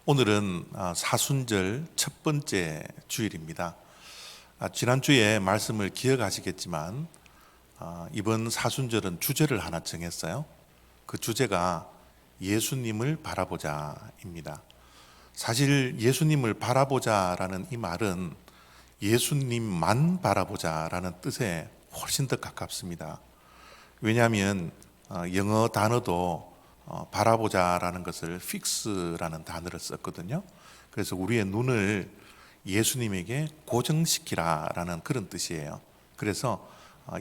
오늘은 사순절 첫 번째 주일입니다. 지난주에 말씀을 기억하시겠지만 이번 사순절은 주제를 하나 정했어요. 그 주제가 예수님을 바라보자입니다. 사실 예수님을 바라보자라는 이 말은 예수님만 바라보자라는 뜻에 훨씬 더 가깝습니다. 왜냐하면 영어 단어도 바라보자라는 것을 fix라는 단어를 썼거든요. 그래서 우리의 눈을 예수님에게 고정시키라라는 그런 뜻이에요. 그래서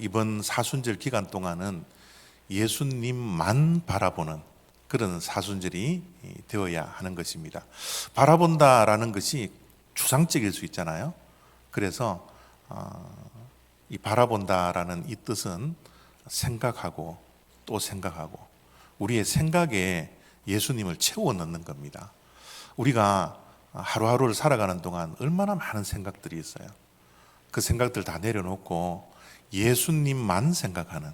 이번 사순절 기간 동안은 예수님만 바라보는 그런 사순절이 되어야 하는 것입니다. 바라본다라는 것이 추상적일 수 있잖아요. 그래서 이 바라본다라는 이 뜻은 생각하고 또 생각하고 우리의 생각에 예수님을 채워 넣는 겁니다. 우리가 하루하루를 살아가는 동안 얼마나 많은 생각들이 있어요. 그 생각들 다 내려놓고 예수님만 생각하는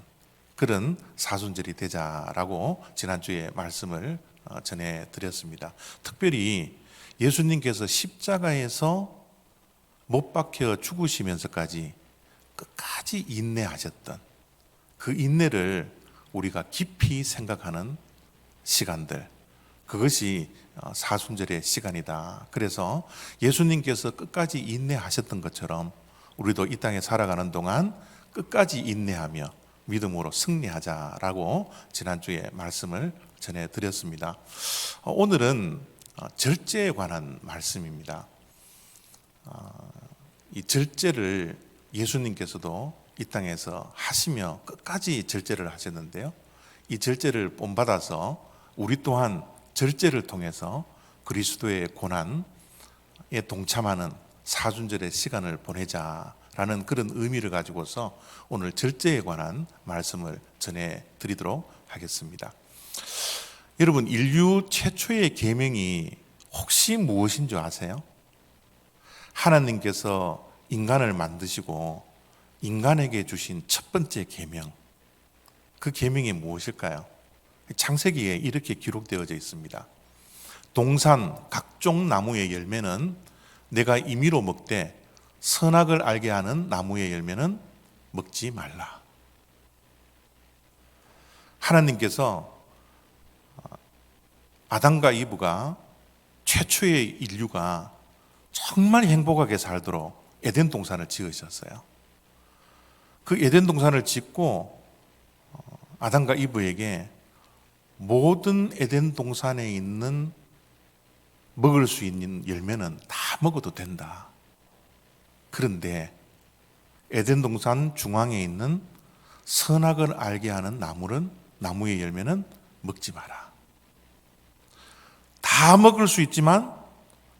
그런 사순절이 되자라고 지난주에 말씀을 전해드렸습니다. 특별히 예수님께서 십자가에서 못 박혀 죽으시면서까지 끝까지 인내하셨던 그 인내를 우리가 깊이 생각하는 시간들, 그것이 사순절의 시간이다. 그래서 예수님께서 끝까지 인내하셨던 것처럼 우리도 이 땅에 살아가는 동안 끝까지 인내하며 믿음으로 승리하자라고 지난주에 말씀을 전해드렸습니다. 오늘은 절제에 관한 말씀입니다. 이 절제를 예수님께서도 이 땅에서 하시며 끝까지 절제를 하셨는데요. 이 절제를 본받아서 우리 또한 절제를 통해서 그리스도의 고난에 동참하는 사순절의 시간을 보내자라는 그런 의미를 가지고서 오늘 절제에 관한 말씀을 전해드리도록 하겠습니다. 여러분, 인류 최초의 계명이 혹시 무엇인 줄 아세요? 하나님께서 인간을 만드시고 인간에게 주신 첫 번째 계명, 그 계명이 무엇일까요? 창세기에 이렇게 기록되어져 있습니다. 동산 각종 나무의 열매는 내가 임의로 먹되 선악을 알게 하는 나무의 열매는 먹지 말라. 하나님께서 아담과 이브가 최초의 인류가 정말 행복하게 살도록 에덴 동산을 지으셨어요. 그 에덴 동산을 짓고 아담과 이브에게 모든 에덴 동산에 있는 먹을 수 있는 열매는 다 먹어도 된다. 그런데 에덴 동산 중앙에 있는 선악을 알게 하는 나무의 열매는 먹지 마라. 다 먹을 수 있지만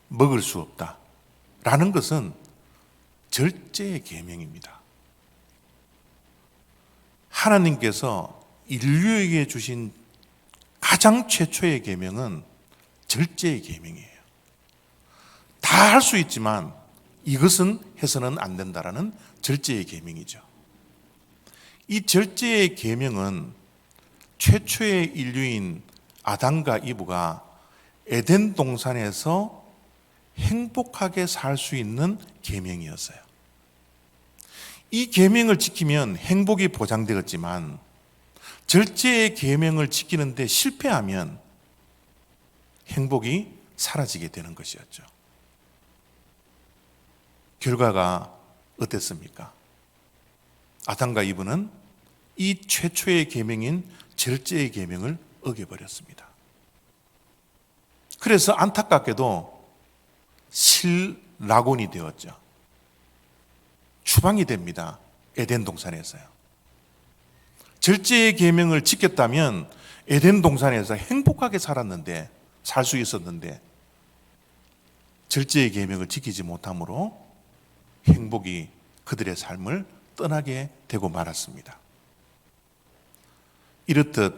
먹을 수 없다. 라는 것은 절제의 계명입니다. 하나님께서 인류에게 주신 가장 최초의 계명은 절제의 계명이에요. 다 할 수 있지만 이것은 해서는 안 된다라는 절제의 계명이죠. 이 절제의 계명은 최초의 인류인 아담과 이브가 에덴 동산에서 행복하게 살 수 있는 계명이었어요. 이 계명을 지키면 행복이 보장되었지만 절제의 계명을 지키는데 실패하면 행복이 사라지게 되는 것이었죠. 결과가 어땠습니까? 아담과 이브는 이 최초의 계명인 절제의 계명을 어겨버렸습니다. 그래서 안타깝게도 실낙원이 되었죠. 추방이 됩니다. 에덴 동산에서요. 절제의 계명을 지켰다면 에덴 동산에서 행복하게 살 수 있었는데 절제의 계명을 지키지 못함으로 행복이 그들의 삶을 떠나게 되고 말았습니다. 이렇듯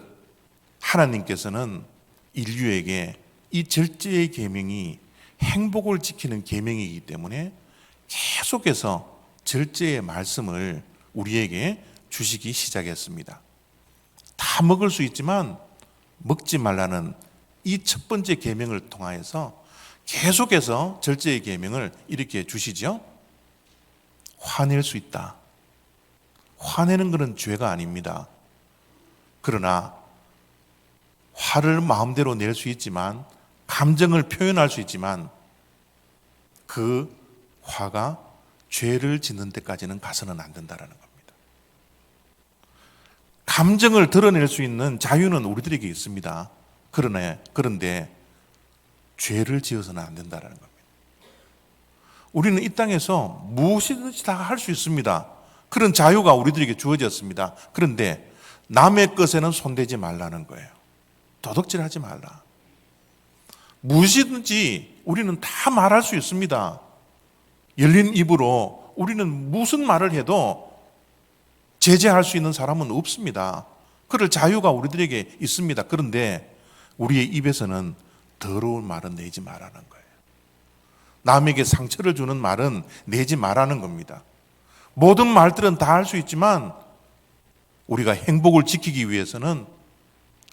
하나님께서는 인류에게 이 절제의 계명이 행복을 지키는 계명이기 때문에 계속해서 절제의 말씀을 우리에게 주시기 시작했습니다. 다 먹을 수 있지만 먹지 말라는 이 첫 번째 계명을 통하여서 계속해서 절제의 계명을 이렇게 주시죠. 화낼 수 있다. 화내는 것은 죄가 아닙니다. 그러나 화를 마음대로 낼 수 있지만, 감정을 표현할 수 있지만 그 화가 죄를 짓는 데까지는 가서는 안 된다는 겁니다. 감정을 드러낼 수 있는 자유는 우리들에게 있습니다. 그런데 죄를 지어서는 안 된다는 겁니다. 우리는 이 땅에서 무엇이든지 다 할 수 있습니다. 그런 자유가 우리들에게 주어졌습니다. 그런데 남의 것에는 손대지 말라는 거예요. 도둑질하지 말라. 무엇이든지 우리는 다 말할 수 있습니다. 열린 입으로 우리는 무슨 말을 해도 제재할 수 있는 사람은 없습니다. 그럴 자유가 우리들에게 있습니다. 그런데 우리의 입에서는 더러운 말은 내지 말라는 거예요. 남에게 상처를 주는 말은 내지 말라는 겁니다. 모든 말들은 다 할 수 있지만 우리가 행복을 지키기 위해서는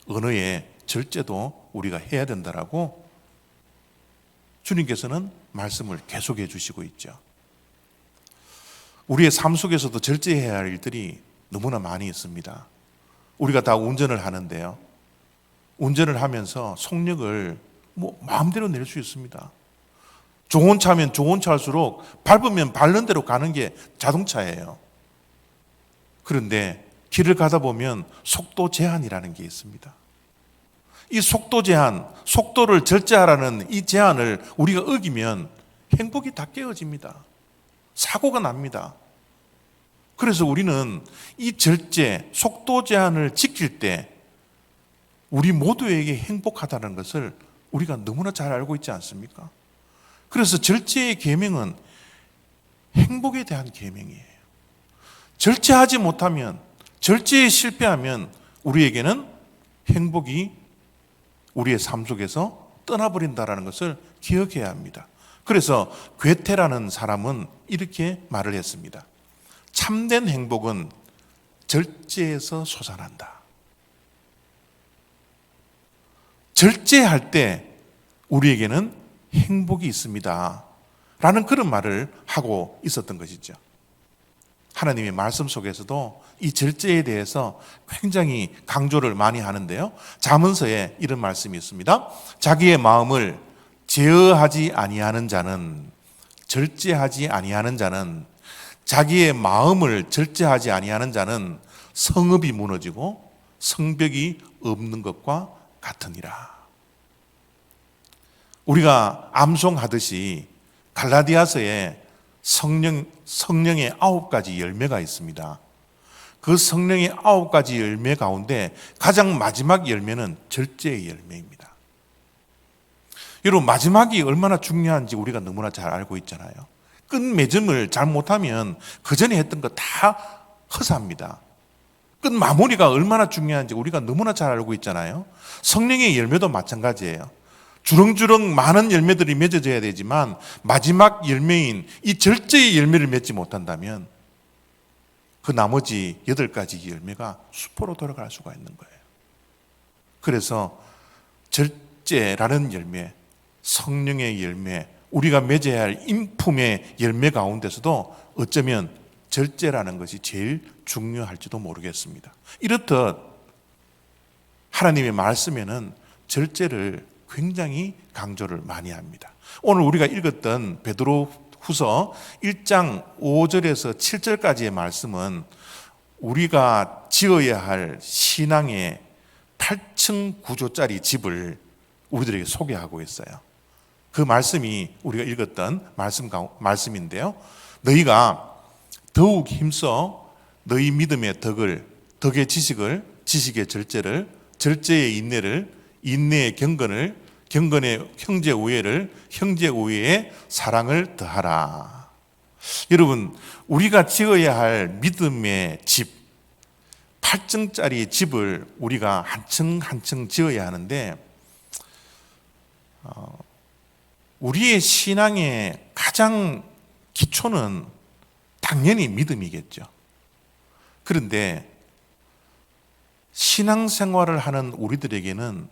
언어의 절제도 우리가 해야 된다라고 주님께서는 말씀을 계속해 주시고 있죠. 우리의 삶 속에서도 절제해야 할 일들이 너무나 많이 있습니다. 우리가 다 운전을 하는데요. 운전을 하면서 속력을 마음대로 낼 수 있습니다. 좋은 차면 좋은 차일수록 밟으면 밟는 대로 가는 게 자동차예요. 그런데 길을 가다 보면 속도 제한이라는 게 있습니다. 이 속도 제한, 속도를 절제하라는 이 제한을 우리가 어기면 행복이 다 깨어집니다. 사고가 납니다. 그래서 우리는 이 절제, 속도 제한을 지킬 때 우리 모두에게 행복하다는 것을 우리가 너무나 잘 알고 있지 않습니까? 그래서 절제의 계명은 행복에 대한 계명이에요. 절제하지 못하면, 절제에 실패하면 우리에게는 행복이 우리의 삶 속에서 떠나버린다는 것을 기억해야 합니다. 그래서 괴테라는 사람은 이렇게 말을 했습니다. 참된 행복은 절제에서 솟아난다. 절제할 때 우리에게는 행복이 있습니다. 라는 그런 말을 하고 있었던 것이죠. 하나님의 말씀 속에서도 이 절제에 대해서 굉장히 강조를 많이 하는데요. 잠언서에 이런 말씀이 있습니다. 자기의 마음을 제어하지 아니하는 자는, 절제하지 아니하는 자는, 자기의 마음을 절제하지 아니하는 자는 성읍이 무너지고 성벽이 없는 것과 같으니라. 우리가 암송하듯이 갈라디아서에 성령의 9가지 열매가 있습니다. 그 성령의 9가지 열매 가운데 가장 마지막 열매는 절제의 열매입니다. 여러분, 마지막이 얼마나 중요한지 우리가 너무나 잘 알고 있잖아요. 끝맺음을 잘 못하면 그 전에 했던 거 다 허사합니다. 끝마무리가 얼마나 중요한지 우리가 너무나 잘 알고 있잖아요. 성령의 열매도 마찬가지예요. 주렁주렁 많은 열매들이 맺어져야 되지만 마지막 열매인 이 절제의 열매를 맺지 못한다면 그 나머지 8가지 열매가 수포로 돌아갈 수가 있는 거예요. 그래서 절제라는 열매, 성령의 열매, 우리가 맺어야 할 인품의 열매 가운데서도 어쩌면 절제라는 것이 제일 중요할지도 모르겠습니다. 이렇듯 하나님의 말씀에는 절제를 굉장히 강조를 많이 합니다. 오늘 우리가 읽었던 베드로후서 1장 5절에서 7절까지의 말씀은 우리가 지어야 할 신앙의 8층 구조짜리 집을 우리들에게 소개하고 있어요. 그 말씀이 우리가 읽었던 말씀인데요. 너희가 더욱 힘써 너희 믿음의 덕의 지식을, 지식의 절제를, 절제의 인내를, 인내의 경건을, 경건의 형제 우애를, 형제 우애의 사랑을 더하라. 여러분, 우리가 지어야 할 믿음의 집, 8층짜리 집을 우리가 한 층 한 층 지어야 하는데 우리의 신앙의 가장 기초는 당연히 믿음이겠죠. 그런데 신앙생활을 하는 우리들에게는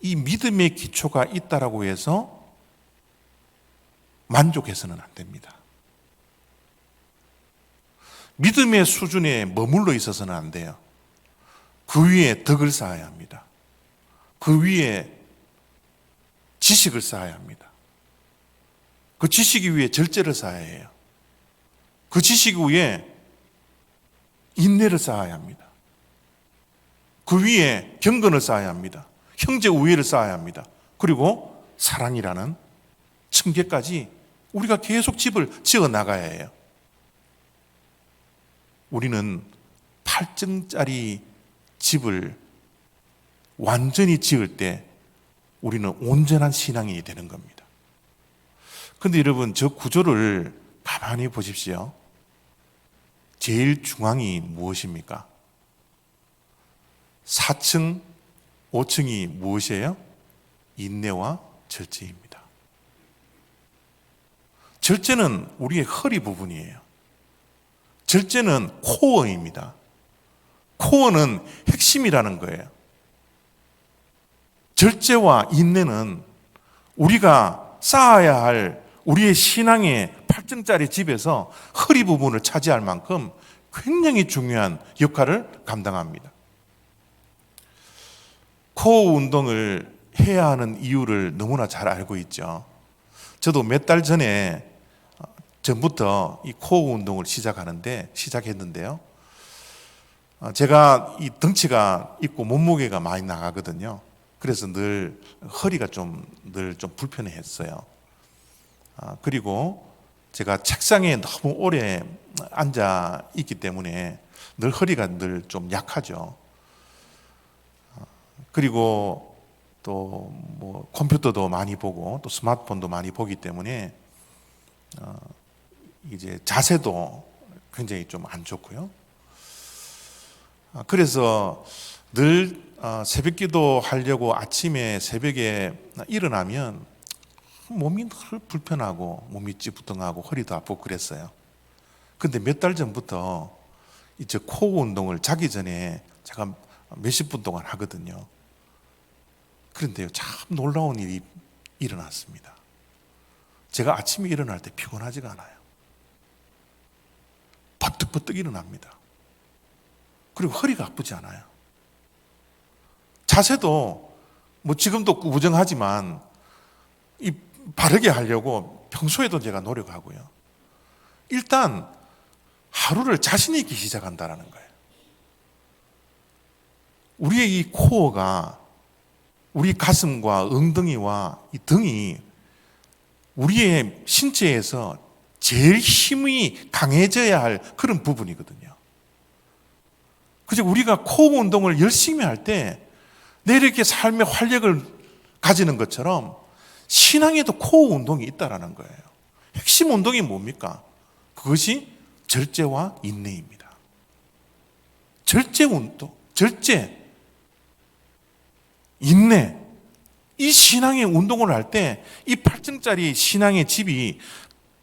이 믿음의 기초가 있다라고 해서 만족해서는 안 됩니다. 믿음의 수준에 머물러 있어서는 안 돼요. 그 위에 덕을 쌓아야 합니다. 그 위에 지식을 쌓아야 합니다. 그 지식 위에 절제를 쌓아야 해요. 그 지식 위에 인내를 쌓아야 합니다. 그 위에 경건을 쌓아야 합니다. 형제 우애를 쌓아야 합니다. 그리고 사랑이라는 층계까지 우리가 계속 집을 지어 나가야 해요. 우리는 8층짜리 집을 완전히 지을 때 우리는 온전한 신앙이 되는 겁니다. 그런데 여러분, 저 구조를 가만히 보십시오. 제일 중앙이 무엇입니까? 4층, 5층이 무엇이에요? 인내와 절제입니다. 절제는 우리의 허리 부분이에요. 절제는 코어입니다. 코어는 핵심이라는 거예요. 절제와 인내는 우리가 쌓아야 할 우리의 신앙의 8층짜리 집에서 허리 부분을 차지할 만큼 굉장히 중요한 역할을 감당합니다. 코어 운동을 해야 하는 이유를 너무나 잘 알고 있죠. 저도 몇 달 전부터 이 코어 운동을 시작했는데요. 제가 이 덩치가 있고 몸무게가 많이 나가거든요. 그래서 늘 허리가 늘 좀 불편했어요. 그리고 제가 책상에 너무 오래 앉아 있기 때문에 늘 허리가 늘 좀 약하죠. 그리고 또 뭐 컴퓨터도 많이 보고 또 스마트폰도 많이 보기 때문에 이제 자세도 굉장히 좀 안 좋고요. 그래서 늘 새벽기도 하려고 아침에 새벽에 일어나면 몸이 늘 불편하고 몸이 찌뿌둥하고 허리도 아프고 그랬어요. 근데 몇 달 전부터 이제 코어 운동을 자기 전에 제가 몇십 분 동안 하거든요. 그런데요, 참 놀라운 일이 일어났습니다. 제가 아침에 일어날 때 피곤하지가 않아요. 버뜩버뜩 일어납니다. 그리고 허리가 아프지 않아요. 자세도 뭐 지금도 부정하지만 바르게 하려고 평소에도 제가 노력하고요. 일단 하루를 자신 있게 시작한다는 거예요. 우리의 이 코어가 우리 가슴과 엉덩이와 이 등이 우리의 신체에서 제일 힘이 강해져야 할 그런 부분이거든요. 그래서 우리가 코어 운동을 열심히 할 때 내일 이렇게 삶의 활력을 가지는 것처럼 신앙에도 코어 운동이 있다라는 거예요. 핵심 운동이 뭡니까? 그것이 절제와 인내입니다. 절제 운동, 절제, 인내. 이 신앙의 운동을 할 때 이 8층짜리 신앙의 집이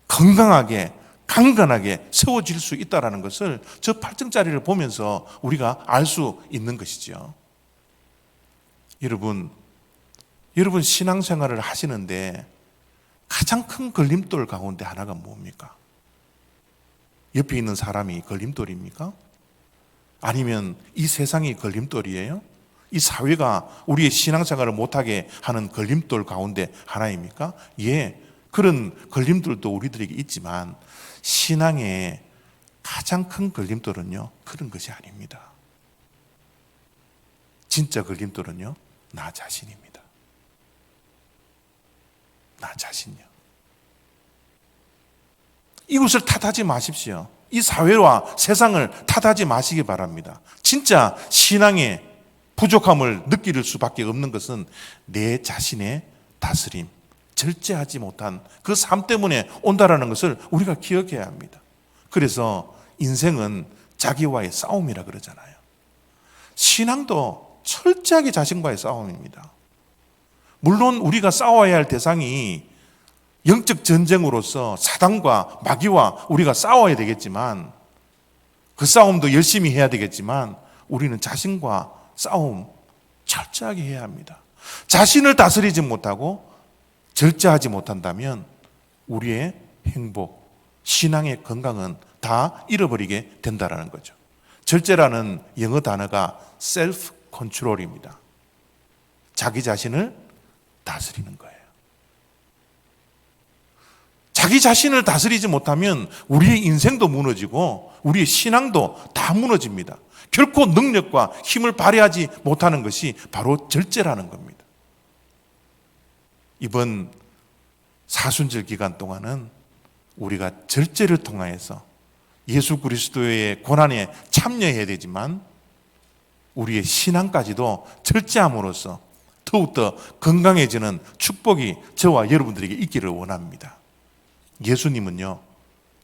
건강하게, 강건하게 세워질 수 있다는 것을 저 8층짜리를 보면서 우리가 알 수 있는 것이죠. 여러분 신앙생활을 하시는데 가장 큰 걸림돌 가운데 하나가 뭡니까? 옆에 있는 사람이 걸림돌입니까? 아니면 이 세상이 걸림돌이에요? 이 사회가 우리의 신앙생활을 못하게 하는 걸림돌 가운데 하나입니까? 예, 그런 걸림돌도 우리들에게 있지만 신앙의 가장 큰 걸림돌은요, 그런 것이 아닙니다. 진짜 걸림돌은요, 나 자신입니다. 나 자신이요. 이것을 탓하지 마십시오. 이 사회와 세상을 탓하지 마시기 바랍니다. 진짜 신앙의 부족함을 느낄 수밖에 없는 것은 내 자신의 다스림, 절제하지 못한 그 삶 때문에 온다라는 것을 우리가 기억해야 합니다. 그래서 인생은 자기와의 싸움이라 그러잖아요. 신앙도 철저하게 자신과의 싸움입니다. 물론 우리가 싸워야 할 대상이 영적 전쟁으로서 사단과 마귀와 우리가 싸워야 되겠지만 그 싸움도 열심히 해야 되겠지만 우리는 자신과 싸움 철저하게 해야 합니다. 자신을 다스리지 못하고 절제하지 못한다면 우리의 행복, 신앙의 건강은 다 잃어버리게 된다는 거죠. 절제라는 영어 단어가 self control입니다. 자기 자신을 다스리는 거예요. 자기 자신을 다스리지 못하면 우리의 인생도 무너지고 우리의 신앙도 다 무너집니다. 결코 능력과 힘을 발휘하지 못하는 것이 바로 절제라는 겁니다. 이번 사순절 기간 동안은 우리가 절제를 통하여서 예수 그리스도의 고난에 참여해야 되지만 우리의 신앙까지도 절제함으로써 더욱더 건강해지는 축복이 저와 여러분들에게 있기를 원합니다. 예수님은요,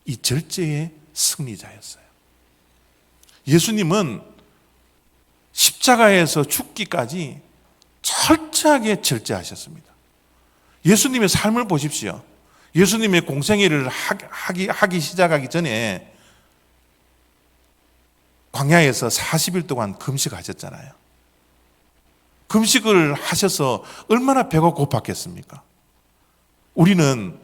이 절제의 승리자였어요. 예수님은 십자가에서 죽기까지 철저하게 절제하셨습니다. 예수님의 삶을 보십시오. 예수님의 공생애를 하기 시작하기 전에 광야에서 40일 동안 금식하셨잖아요. 금식을 하셔서 얼마나 배가 고팠겠습니까? 우리는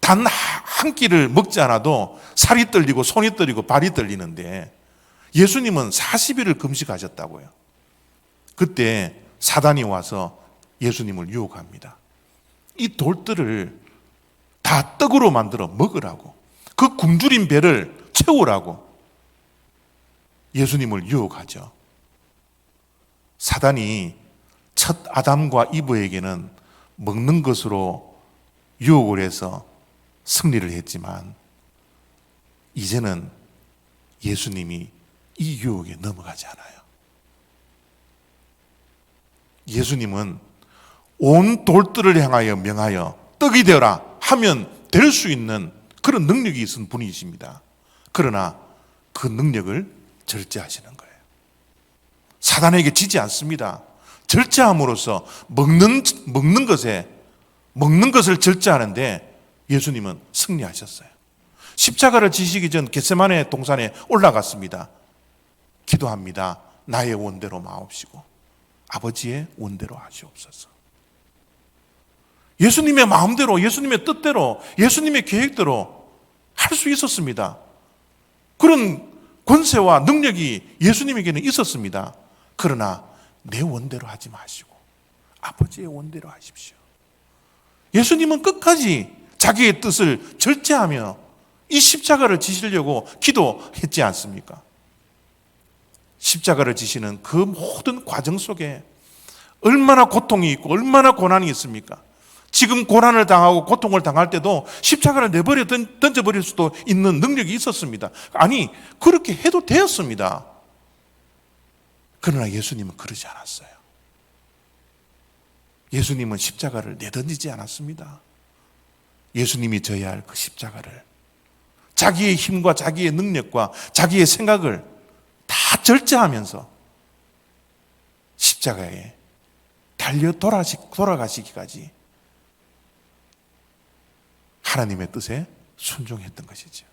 단 한 끼를 먹지 않아도 살이 떨리고 손이 떨리고 발이 떨리는데 예수님은 40일을 금식하셨다고요. 그때 사단이 와서 예수님을 유혹합니다. 이 돌들을 다 떡으로 만들어 먹으라고, 그 굶주린 배를 채우라고 예수님을 유혹하죠. 사단이 첫 아담과 이브에게는 먹는 것으로 유혹을 해서 승리를 했지만 이제는 예수님이 이 유혹에 넘어가지 않아요. 예수님은 온 돌들을 향하여 명하여 떡이 되어라 하면 될 수 있는 그런 능력이 있는 분이십니다. 그러나 그 능력을 절제하시는 거예요. 사단에게 지지 않습니다. 절제함으로써 먹는 것을 절제하는데 예수님은 승리하셨어요. 십자가를 지시기 전 겟세마네 동산에 올라갔습니다. 기도합니다. 나의 원대로 마옵시고 아버지의 원대로 하시옵소서. 예수님의 마음대로, 예수님의 뜻대로, 예수님의 계획대로 할 수 있었습니다. 그런 권세와 능력이 예수님에게는 있었습니다. 그러나 내 원대로 하지 마시고 아버지의 원대로 하십시오. 예수님은 끝까지 자기의 뜻을 절제하며 이 십자가를 지시려고 기도했지 않습니까? 십자가를 지시는 그 모든 과정 속에 얼마나 고통이 있고 얼마나 고난이 있습니까? 지금 고난을 당하고 고통을 당할 때도 십자가를 내버려 던져버릴 수도 있는 능력이 있었습니다. 아니, 그렇게 해도 되었습니다. 그러나 예수님은 그러지 않았어요. 예수님은 십자가를 내던지지 않았습니다. 예수님이 져야 할 그 십자가를 자기의 힘과 자기의 능력과 자기의 생각을 다 절제하면서 십자가에 달려 돌아가시기까지 하나님의 뜻에 순종했던 것이죠.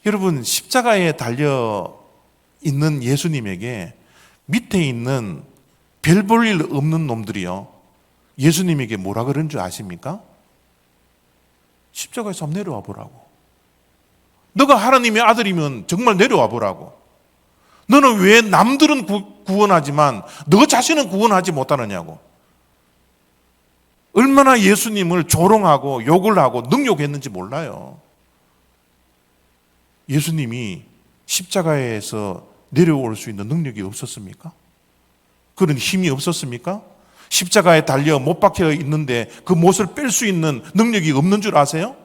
여러분, 십자가에 달려 있는 예수님에게 밑에 있는 별 볼 일 없는 놈들이요, 예수님에게 뭐라 그런 줄 아십니까? 십자가에서 한번 내려와 보라고. 너가 하나님의 아들이면 정말 내려와 보라고. 너는 왜 남들은 구원하지만 너 자신은 구원하지 못하느냐고. 얼마나 예수님을 조롱하고 욕을 하고 능욕했는지 몰라요. 예수님이 십자가에서 내려올 수 있는 능력이 없었습니까? 그런 힘이 없었습니까? 십자가에 달려 못 박혀 있는데 그 못을 뺄 수 있는 능력이 없는 줄 아세요?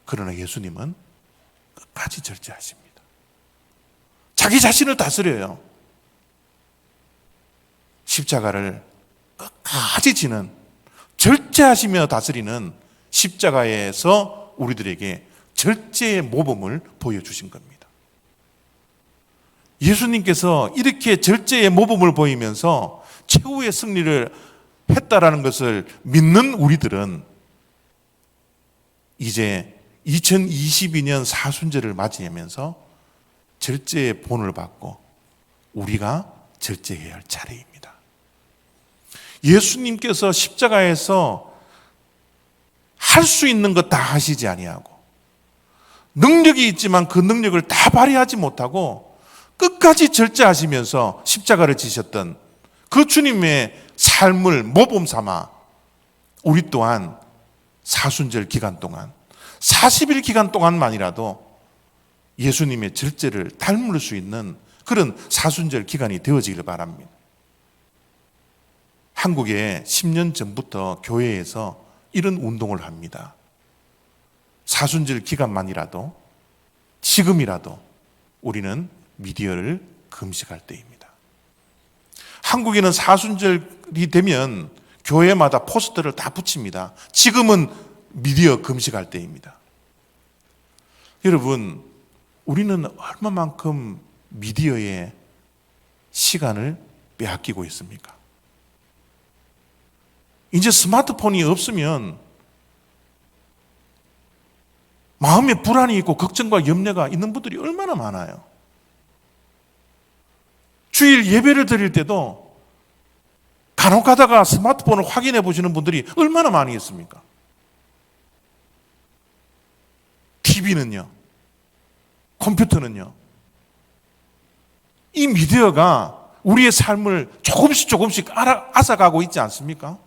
그러나 예수님은 끝까지 절제하십니다. 자기 자신을 다스려요. 십자가를 끝까지 지는, 절제하시며 다스리는 십자가에서 우리들에게 절제의 모범을 보여주신 겁니다. 예수님께서 이렇게 절제의 모범을 보이면서 최후의 승리를 했다라는 것을 믿는 우리들은 이제 2022년 사순절을 맞이하면서 절제의 본을 받고 우리가 절제해야 할 차례입니다. 예수님께서 십자가에서 할 수 있는 것 다 하시지 아니하고 능력이 있지만 그 능력을 다 발휘하지 못하고 끝까지 절제하시면서 십자가를 지셨던 그 주님의 삶을 모범 삼아 우리 또한 사순절 기간 동안 40일 기간 동안만이라도 예수님의 절제를 닮을 수 있는 그런 사순절 기간이 되어지길 바랍니다. 한국에 10년 전부터 교회에서 이런 운동을 합니다. 사순절 기간만이라도 지금이라도 우리는 미디어를 금식할 때입니다. 한국에는 사순절이 되면 교회마다 포스터를 다 붙입니다. 지금은 미디어 금식할 때입니다. 여러분, 우리는 얼마만큼 미디어에 시간을 빼앗기고 있습니까? 이제 스마트폰이 없으면 마음에 불안이 있고 걱정과 염려가 있는 분들이 얼마나 많아요. 주일 예배를 드릴 때도 간혹 가다가 스마트폰을 확인해 보시는 분들이 얼마나 많이 있습니까? TV는요, 컴퓨터는요. 이 미디어가 우리의 삶을 조금씩 앗아가고 있지 않습니까?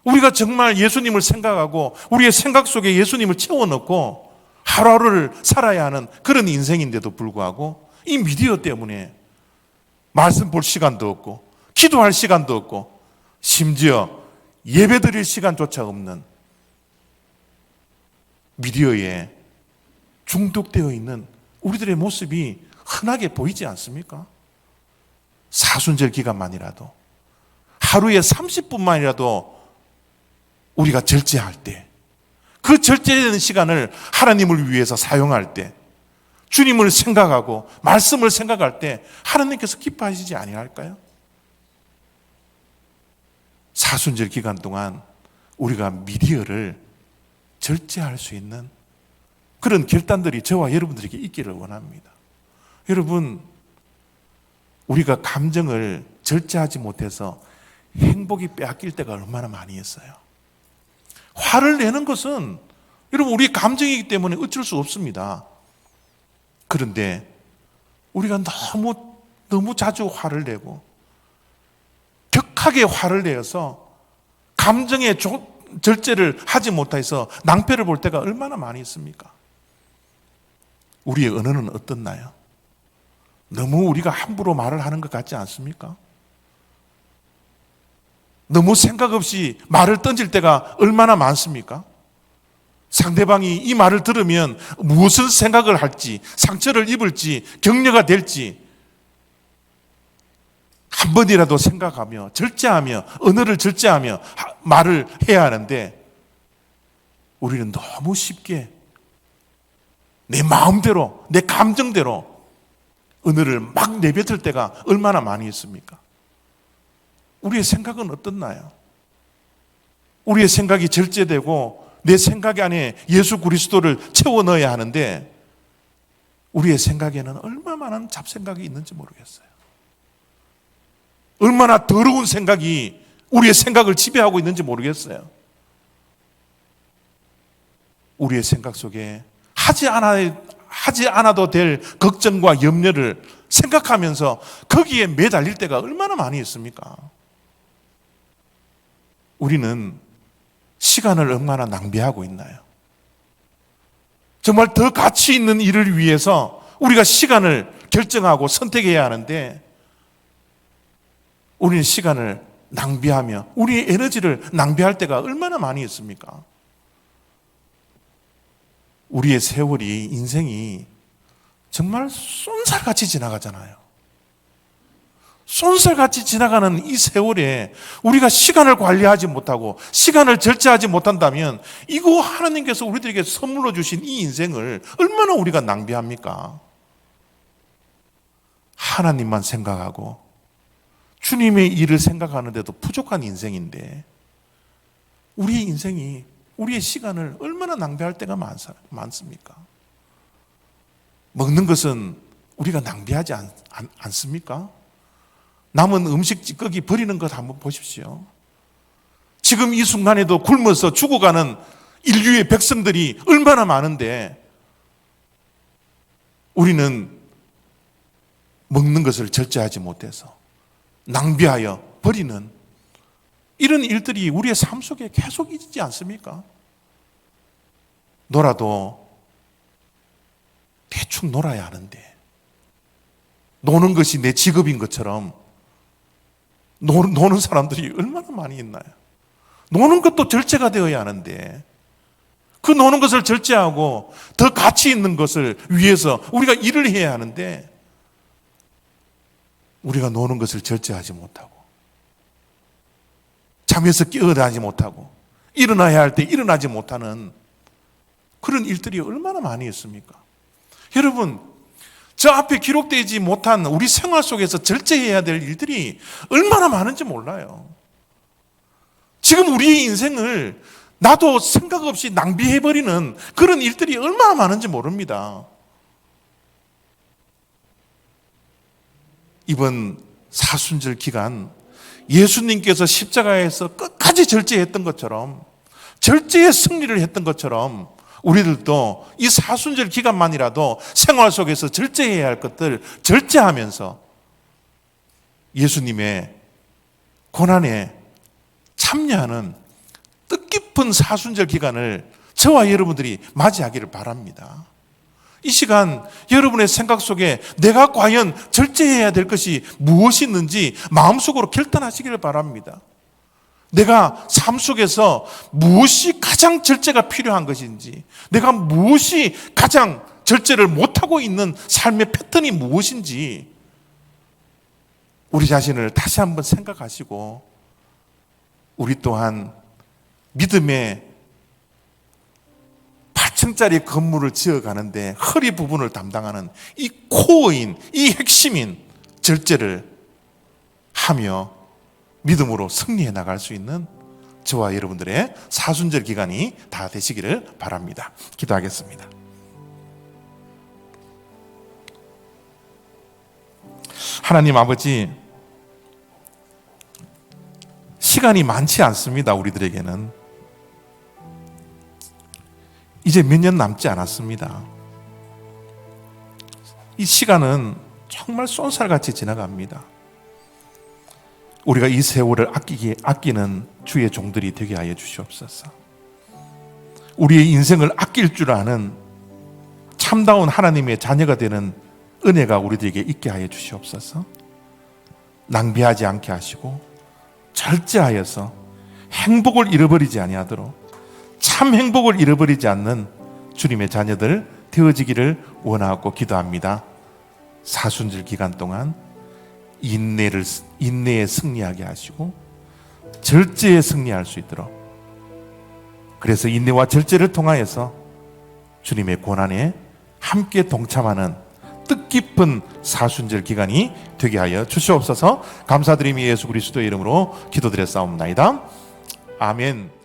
우리가 정말 예수님을 생각하고 우리의 생각 속에 예수님을 채워넣고 하루하루를 살아야 하는 그런 인생인데도 불구하고 이 미디어 때문에 말씀 볼 시간도 없고 기도할 시간도 없고 심지어 예배드릴 시간조차 없는 미디어에 중독되어 있는 우리들의 모습이 흔하게 보이지 않습니까? 사순절 기간만이라도 하루에 30분만이라도 우리가 절제할 때, 그 절제되는 시간을 하나님을 위해서 사용할 때, 주님을 생각하고 말씀을 생각할 때 하나님께서 기뻐하시지 아니할까요? 사순절 기간 동안 우리가 미디어를 절제할 수 있는 그런 결단들이 저와 여러분들에게 있기를 원합니다. 여러분, 우리가 감정을 절제하지 못해서 행복이 빼앗길 때가 얼마나 많이 있어요. 화를 내는 것은 여러분 우리 감정이기 때문에 어쩔 수 없습니다. 그런데 우리가 너무 자주 화를 내고 격하게 화를 내어서 감정의 절제를 하지 못해서 낭패를 볼 때가 얼마나 많이 있습니까? 우리의 언어는 어떻나요? 너무 우리가 함부로 말을 하는 것 같지 않습니까? 너무 생각 없이 말을 던질 때가 얼마나 많습니까? 상대방이 이 말을 들으면 무슨 생각을 할지, 상처를 입을지, 격려가 될지 한 번이라도 생각하며 절제하며 언어를 절제하며 말을 해야 하는데 우리는 너무 쉽게 내 마음대로, 내 감정대로 언어를 막 내뱉을 때가 얼마나 많이 있습니까? 우리의 생각은 어떻나요? 우리의 생각이 절제되고 내 생각 안에 예수 그리스도를 채워 넣어야 하는데 우리의 생각에는 얼마나 많은 잡생각이 있는지 모르겠어요. 얼마나 더러운 생각이 우리의 생각을 지배하고 있는지 모르겠어요. 우리의 생각 속에 하지 않아도 될 걱정과 염려를 생각하면서 거기에 매달릴 때가 얼마나 많이 있습니까? 우리는 시간을 얼마나 낭비하고 있나요? 정말 더 가치 있는 일을 위해서 우리가 시간을 결정하고 선택해야 하는데 우리는 시간을 낭비하며 우리의 에너지를 낭비할 때가 얼마나 많이 있습니까? 우리의 세월이, 인생이 정말 쏜살같이 지나가잖아요. 쏜살같이 지나가는 이 세월에 우리가 시간을 관리하지 못하고 시간을 절제하지 못한다면 이거 하나님께서 우리들에게 선물로 주신 이 인생을 얼마나 우리가 낭비합니까? 하나님만 생각하고 주님의 일을 생각하는데도 부족한 인생인데 우리의 인생이, 우리의 시간을 얼마나 낭비할 때가 많습니까? 먹는 것은 우리가 낭비하지 않습니까? 남은 음식 찌꺼기 버리는 것 한번 보십시오. 지금 이 순간에도 굶어서 죽어가는 인류의 백성들이 얼마나 많은데 우리는 먹는 것을 절제하지 못해서 낭비하여 버리는 이런 일들이 우리의 삶 속에 계속 있지 않습니까? 놀아도 대충 놀아야 하는데 노는 것이 내 직업인 것처럼 노는 사람들이 얼마나 많이 있나요? 노는 것도 절제가 되어야 하는데 그 노는 것을 절제하고 더 가치 있는 것을 위해서 우리가 일을 해야 하는데 우리가 노는 것을 절제하지 못하고 잠에서 깨어나지 못하고 일어나야 할 때 일어나지 못하는 그런 일들이 얼마나 많이 있습니까? 여러분, 저 앞에 기록되지 못한 우리 생활 속에서 절제해야 될 일들이 얼마나 많은지 몰라요. 지금 우리의 인생을 나도 생각 없이 낭비해버리는 그런 일들이 얼마나 많은지 모릅니다. 이번 사순절 기간 예수님께서 십자가에서 끝까지 절제했던 것처럼 절제의 승리를 했던 것처럼 우리들도 이 사순절 기간만이라도 생활 속에서 절제해야 할 것들 절제하면서 예수님의 고난에 참여하는 뜻깊은 사순절 기간을 저와 여러분들이 맞이하기를 바랍니다. 이 시간 여러분의 생각 속에 내가 과연 절제해야 될 것이 무엇이 있는지 마음속으로 결단하시기를 바랍니다. 내가 삶 속에서 무엇이 가장 절제가 필요한 것인지, 내가 무엇이 가장 절제를 못하고 있는 삶의 패턴이 무엇인지 우리 자신을 다시 한번 생각하시고 우리 또한 믿음의 8층짜리 건물을 지어가는데 허리 부분을 담당하는 이 코어인, 이 핵심인 절제를 하며 믿음으로 승리해 나갈 수 있는 저와 여러분들의 사순절 기간이 다 되시기를 바랍니다. 기도하겠습니다. 하나님 아버지, 시간이 많지 않습니다. 우리들에게는 이제 몇 년 남지 않았습니다. 이 시간은 정말 쏜살같이 지나갑니다. 우리가 이 세월을 아끼는 주의 종들이 되게 하여 주시옵소서. 우리의 인생을 아낄 줄 아는 참다운 하나님의 자녀가 되는 은혜가 우리들에게 있게 하여 주시옵소서. 낭비하지 않게 하시고 절제하여서 행복을 잃어버리지 아니하도록 참 행복을 잃어버리지 않는 주님의 자녀들 되어지기를 원하고 기도합니다. 사순절 기간 동안 인내에 승리하게 하시고 절제에 승리할 수 있도록, 그래서 인내와 절제를 통하여서 주님의 고난에 함께 동참하는 뜻깊은 사순절 기간이 되게 하여 주시옵소서. 감사드리며 예수 그리스도의 이름으로 기도드렸사옵나이다. 아멘.